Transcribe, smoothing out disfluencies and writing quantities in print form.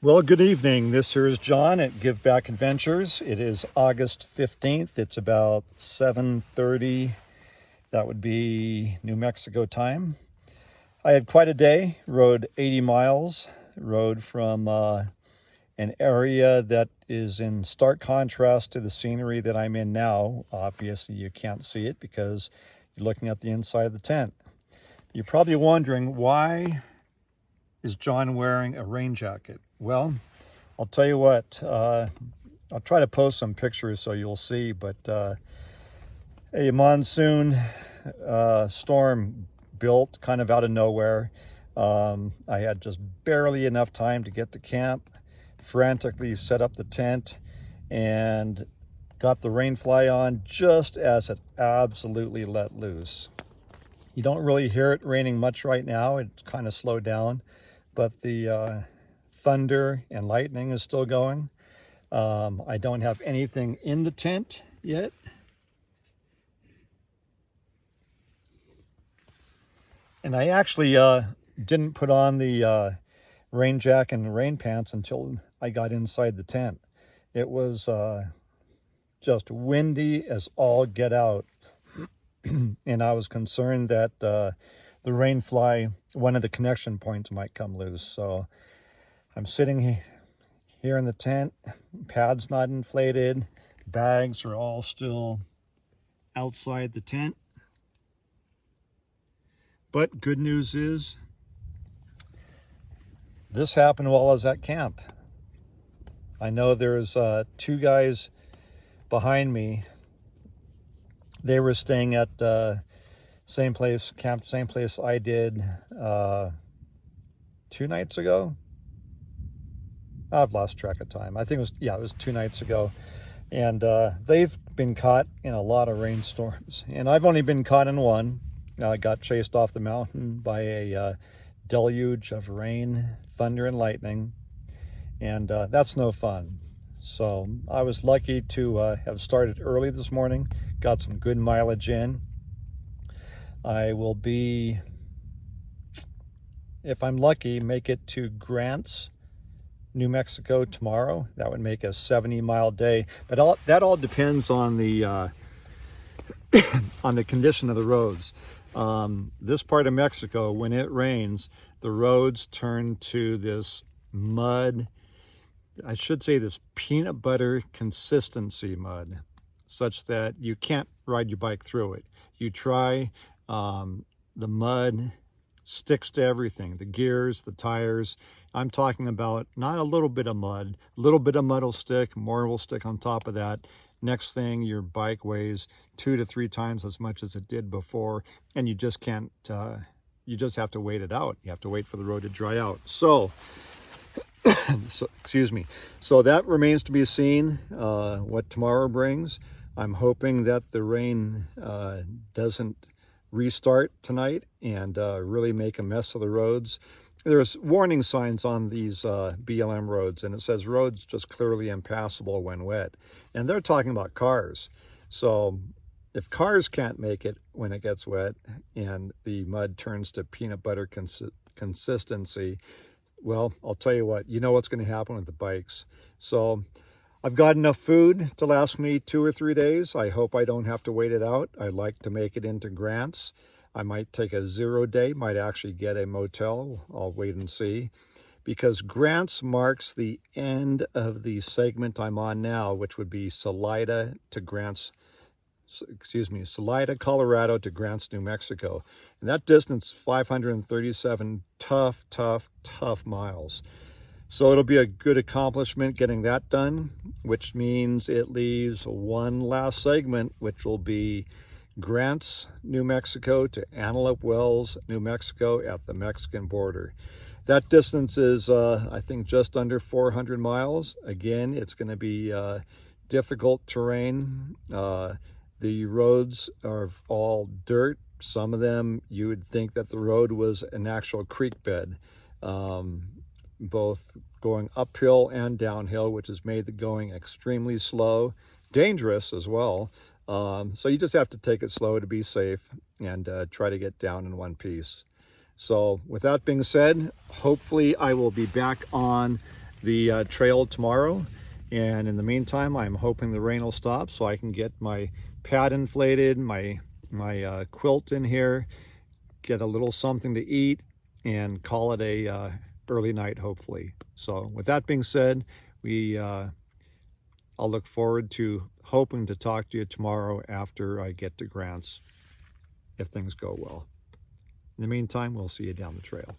Well, good evening. This here is John at Give Back Adventures. It is August 15th. It's about 7:30. That would be New Mexico time. I had quite a day. Rode 80 miles. Rode from an area that is in stark contrast to the scenery that I'm in now. Obviously, you can't see it because you're looking at the inside of the tent. You're probably wondering, why is John wearing a rain jacket? Well, I'll tell you what, I'll try to post some pictures so you'll see, but a monsoon storm built kind of out of nowhere. I had just barely enough time to get to camp, frantically set up the tent, and got the rain fly on just as it absolutely let loose. You don't really hear it raining much right now. It's kind of slowed down, but the thunder and lightning is still going. I don't have anything in the tent yet. And I actually didn't put on the rain jacket and rain pants until I got inside the tent. It was just windy as all get out. And I was concerned that the rain fly, one of the connection points, might come loose. So I'm sitting here in the tent, pad's not inflated, bags are all still outside the tent. But good news is, this happened while I was at camp. I know there's two guys behind me. They were staying at same place I did 2 nights ago. I've lost track of time. I think it was 2 nights ago. And they've been caught in a lot of rainstorms. And I've only been caught in one. I got chased off the mountain by a deluge of rain, thunder, and lightning. And that's no fun. So I was lucky to have started early this morning, got some good mileage in. I will be, if I'm lucky, make it to Grants, New Mexico tomorrow. That would make a 70-mile day. But that all depends on the on the condition of the roads. This part of Mexico, when it rains, the roads turn to this mud, I should say this peanut butter consistency mud, such that you can't ride your bike through it. You try, the mud sticks to everything, the gears, the tires. I'm talking about not a little bit of mud. A little bit of mud will stick, more will stick on top of that. Next thing, your bike weighs 2 to 3 times as much as it did before, and you just can't, you just have to wait it out. You have to wait for the road to dry out. So excuse me. So that remains to be seen, what tomorrow brings. I'm hoping that the rain doesn't restart tonight and really make a mess of the roads. There's warning signs on these BLM roads, and it says roads just clearly impassable when wet. And they're talking about cars. So if cars can't make it when it gets wet and the mud turns to peanut butter consistency, well, I'll tell you what, you know what's going to happen with the bikes. So I've got enough food to last me 2 or 3 days. I hope I don't have to wait it out. I'd like to make it into Grants. I might take a 0 day, might actually get a motel. I'll wait and see. Because Grants marks the end of the segment I'm on now, which would be Salida, Colorado to Grants, New Mexico. And that distance, 537 tough miles. So it'll be a good accomplishment getting that done, which means it leaves one last segment, which will be Grants, New Mexico to Antelope Wells, New Mexico at the Mexican border. That distance is, I think, just under 400 miles. Again, it's going to be difficult terrain. The roads are all dirt. Some of them, you would think that the road was an actual creek bed, both going uphill and downhill, which has made the going extremely slow, dangerous as well. So you just have to take it slow to be safe and try to get down in one piece. So with that being said, hopefully I will be back on the trail tomorrow. And in the meantime, I'm hoping the rain will stop so I can get my pad inflated, my quilt in here, get a little something to eat, and call it a early night, hopefully. So with that being said, I'll look forward to hoping to talk to you tomorrow after I get to Grants, if things go well. In the meantime, we'll see you down the trail.